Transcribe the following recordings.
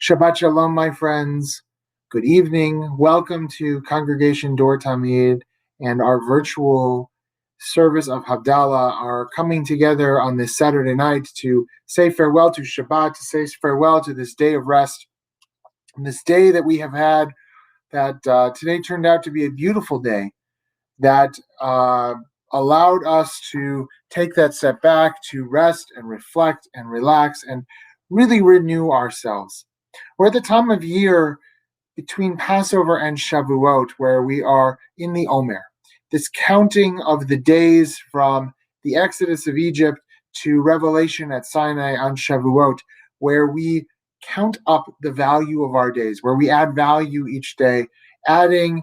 Shabbat Shalom, my friends. Good evening. Welcome to Congregation Dor Tamid and our virtual service of Havdalah are coming together on this Saturday night to say farewell to Shabbat, to say farewell to this day of rest, and this day that we have had that today turned out to be a beautiful day that allowed us to take that step back to rest and reflect and relax and really renew ourselves. We're at the time of year between Passover and Shavuot where we are in the Omer, this counting of the days from the Exodus of Egypt to Revelation at Sinai on Shavuot, where we count up the value of our days, where we add value each day, adding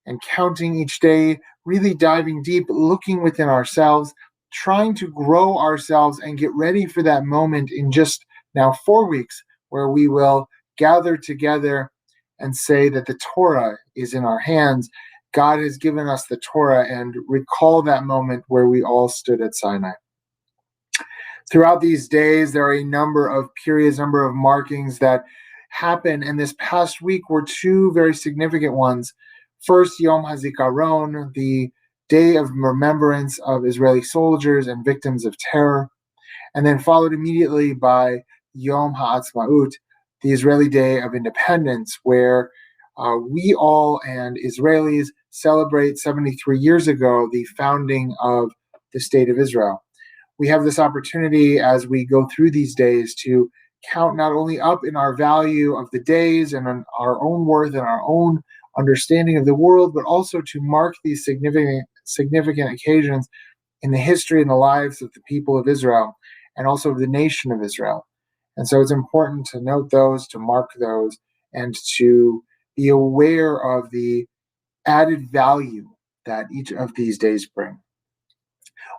and counting each day, really diving deep, looking within ourselves, trying to grow ourselves and get ready for that moment in just now 4 weeks where we will gather together and say that the Torah is in our hands. God has given us the Torah, and recall that moment where we all stood at Sinai. Throughout these days, there are a number of periods, number of markings that happen, and this past week were two very significant ones. First, Yom HaZikaron, the day of remembrance of Israeli soldiers and victims of terror, and then followed immediately by Yom HaAtzmaut, the Israeli Day of Independence, where we all and Israelis celebrate 73 years ago the founding of the State of Israel. We have this opportunity as we go through these days to count not only up in our value of the days and on our own worth and our own understanding of the world, but also to mark these significant occasions in the history and the lives of the people of Israel and also of the nation of Israel. And so it's important to note those, to mark those, and to be aware of the added value that each of these days bring.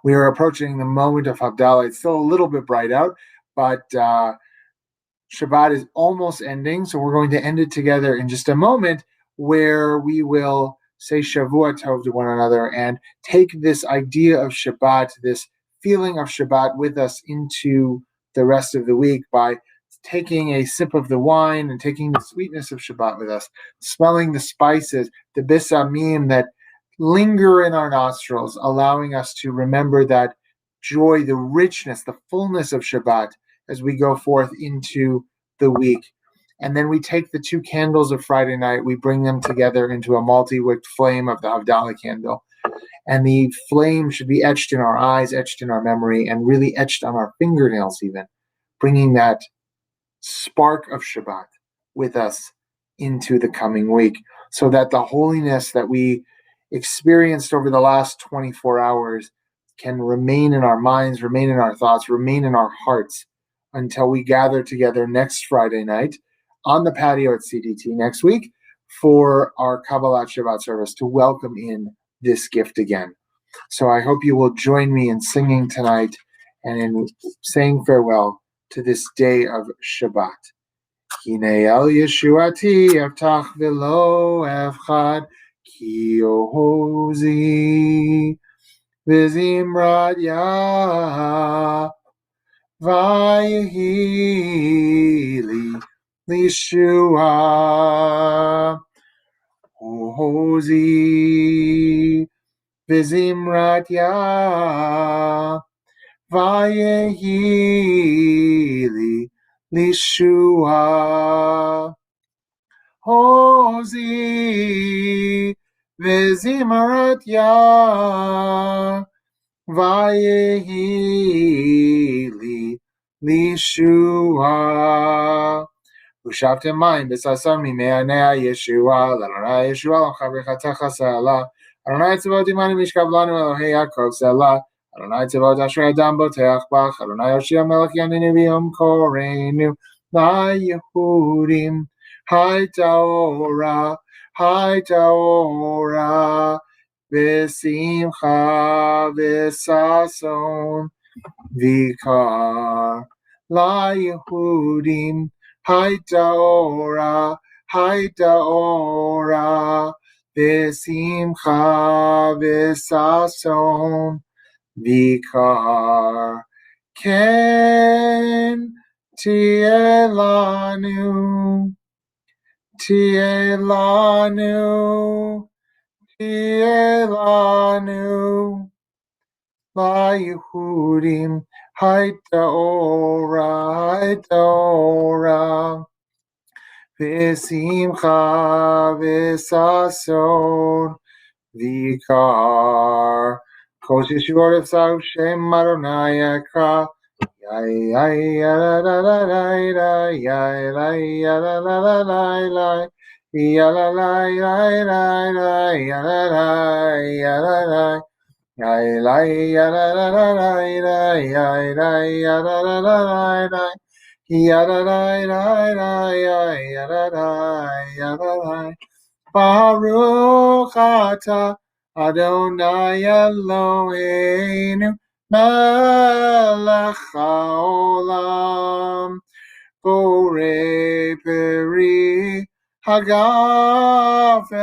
We are approaching the moment of Havdalah. It's still a little bit bright out, but Shabbat is almost ending, so we're going to end it together in just a moment where we will say Shavua Tov to one another and take this idea of Shabbat, this feeling of Shabbat with us into the rest of the week by taking a sip of the wine and taking the sweetness of Shabbat with us, smelling the spices, the bisamim that linger in our nostrils, allowing us to remember that joy, the richness, the fullness of Shabbat as we go forth into the week. And then we take the two candles of Friday night, we bring them together into a multi-wicked flame of the Havdalah candle. And the flame should be etched in our eyes, etched in our memory, and really etched on our fingernails even, bringing that spark of Shabbat with us into the coming week, so that the holiness that we experienced over the last 24 hours can remain in our minds, remain in our thoughts, remain in our hearts until we gather together next Friday night on the patio at CDT next week for our Kabbalat Shabbat service to welcome in this gift again. So I hope you will join me in singing tonight and in saying farewell to this day of Shabbat. Hine el Yeshuati evtach v'lo evchad ki ohozi v'zimrat ya v'yehi li lishua ohozi v'zimrat ya v'yehi li lishua hozi v'zimrat ya v'yehi li lishua. Ushavtem mayim b'sasam mime'anei Yeshua l'Adonai Yeshua l'chabrichatecha se'ala Adonai tzavot imanu mishkav lanu Elohei Yaakov se'ala Adonai Tzevot Asher Adam Boteach Bach, Adonai Yoshia Melech Yaninu B'Yom Korenu, LaYehudim, Hai Taora, V'simcha v'sason v'kar, LaYehudim, Hai Taora, V'simcha v'sason v'kar. Ken tielanu, LaYehudim, Haitaora, V'simcha v'sason v'kar. Kol shishur efsav shem Adonai ekra, Yai la la la la la, yai la la la la la, ya la la la la la, ya la la ya la la, yai la la la la la, yai la la la la la, ya la la la la, ya la la ya la la. Baruch atah Adonai Eloheinu melech haolam, borei peri hagafen,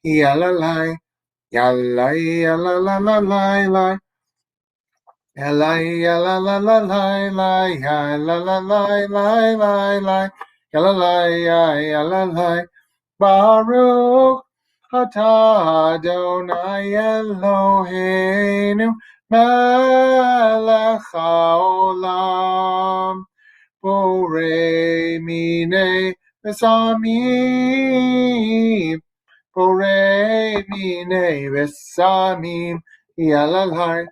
yalalai, yalalai, yalalalai, Yalai, yalalalai, yalalalai, yalalai, Baruch atah Adonai Eloheinu melech haolam, borei minei v'samim, yalalai,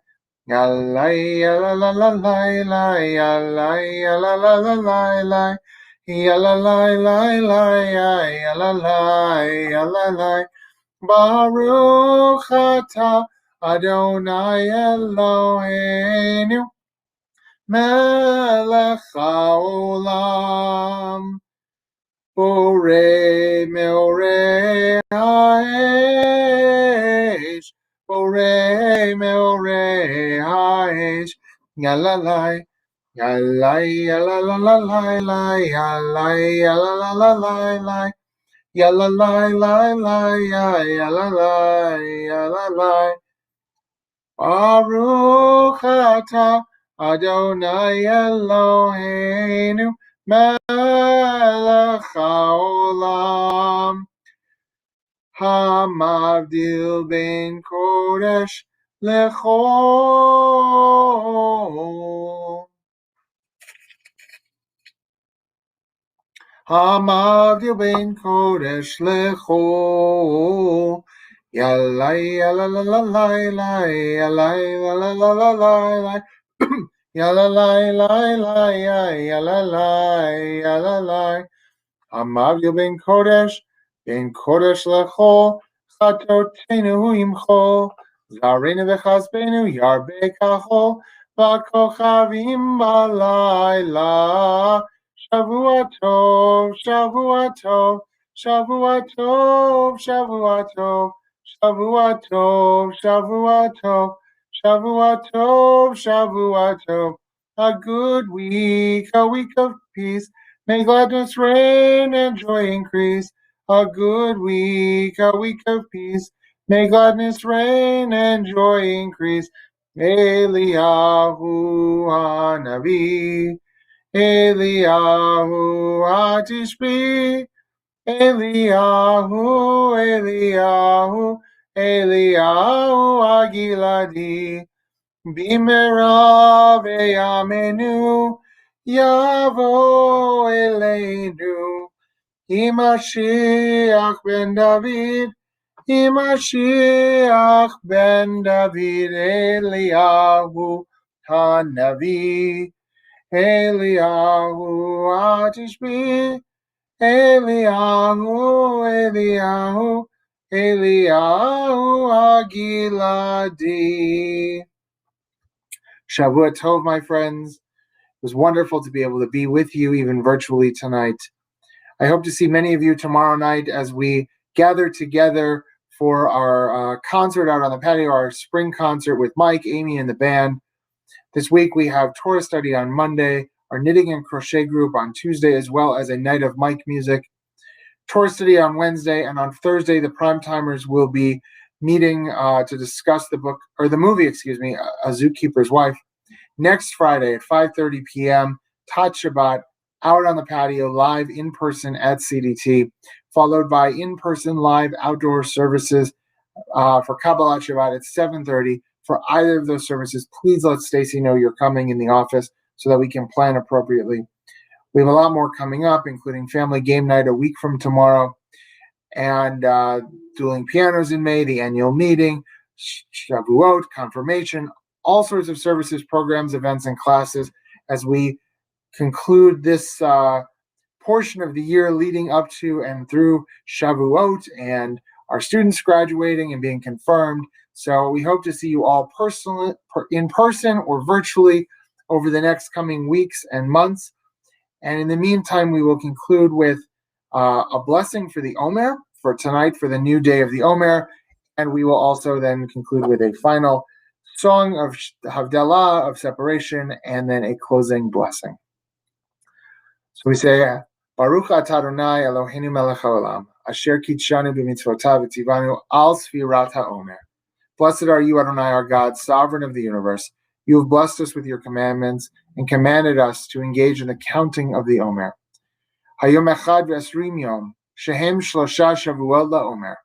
Yalai, yalalalai, yalai, yalalalai, yalalai, Baruch atah Adonai Eloheinu melech haolam, borei meorei ha'esh, meorei ha'esh, yalalai, yalai, yalalalai, yalai, yalalalai, yalalai, yalalai, Baruch atah Adonai Eloheinu melech haolam, hamavdil ben kodesh lechol, hamavdil ben kodesh lechol, yalai, yalalalai, yalai, yalalalai, yalalai, yalalai, Amavil ben Kodesh lechol, Chatotenu imcho, Zarenu v'chazbenu yarbe kachol, V'kochavim balayla, Shavua tov, Shavua tov, Shavua tov, Shavua tov, Shavua tov, Shavua tov, Shavua tov, Shavua tov, a good week, a week of peace. May gladness reign and joy increase. A good week, a week of peace. May gladness reign and joy increase. Eliyahu Hanavi, Eliyahu Hatishbi, Eliyahu Agiladi. Bimera veyamenu, Yavo Eleinu, Imashiach ben David, Eliyahu Hanavi, Eliyahu Atishbi, Eliyahu Eliyahu Agiladi. Shavua Tov, my friends. It was wonderful to be able to be with you, even virtually tonight. I hope to see many of you tomorrow night as we gather together for our concert out on the patio, our spring concert with Mike, Amy, and the band. This week we have Torah study on Monday, our knitting and crochet group on Tuesday, as well as a night of Mike music. Torah study on Wednesday, and on Thursday the prime timers will be meeting to discuss the movie, A Zookeeper's Wife. Next Friday at 5:30 p.m., Tat Shabbat, out on the patio, live in person at CDT, followed by in-person live outdoor services for Kabbalat Shabbat at 7:30. For either of those services, please let Stacy know you're coming in the office so that we can plan appropriately. We have a lot more coming up, including family game night a week from tomorrow, and dueling pianos in May, the annual meeting, Shavuot, confirmation, all sorts of services, programs, events, and classes as we conclude this portion of the year leading up to and through Shavuot and our students graduating and being confirmed. So we hope to see you all in person or virtually over the next coming weeks and months. And in the meantime, we will conclude with a blessing for the Omer for tonight, for the new day of the Omer. And we will also then conclude with a final song of Havdalah, of separation, and then a closing blessing. So we say, Baruch atah Adonai Eloheinu melech haolam, asher kitshanu b'mitzvotav v'tzivanu al sfirat haomer. Blessed are you, Adonai, our God, sovereign of the universe. You have blessed us with your commandments and commanded us to engage in the counting of the Omer. Hayom echad v'esrim yom, shehem shlosha shavuot la'omer.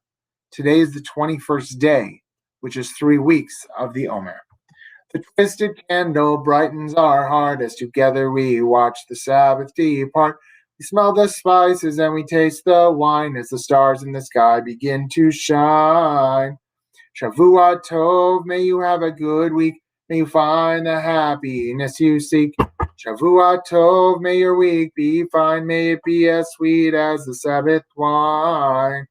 Today is the 21st day, which is 3 weeks of the Omer. The twisted candle brightens our heart as together we watch the Sabbath depart. We smell the spices and we taste the wine as the stars in the sky begin to shine. Shavua Tov, may you have a good week. May you find the happiness you seek. Shavua Tov, may your week be fine. May it be as sweet as the Sabbath wine.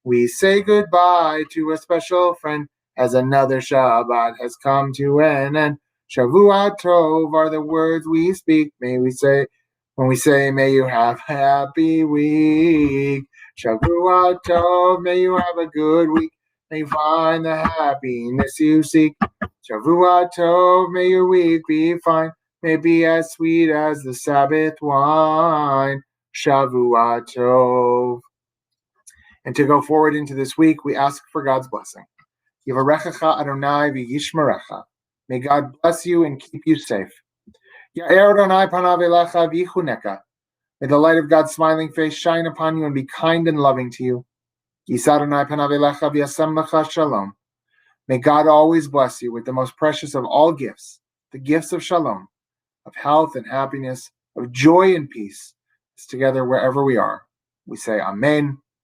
We say goodbye to a special friend as another Shabbat has come to an end. Shavua Tov are the words we speak. May we say, when we say, may you have a happy week. Shavua Tov, may you have a good week. May you find the happiness you seek. Shavua Tov, may your week be fine. May it be as sweet as the Sabbath wine. Shavua Tov. And to go forward into this week, we ask for God's blessing. Yivarechecha Adonai v'yishmerecha. May God bless you and keep you safe. Ya'er Adonai panav elecha v'yichuneka. May the light of God's smiling face shine upon you and be kind and loving to you. Yisa Adonai panav elecha v'yasem lecha shalom. May God always bless you with the most precious of all gifts, the gifts of shalom, of health and happiness, of joy and peace. Together wherever we are, we say Amen.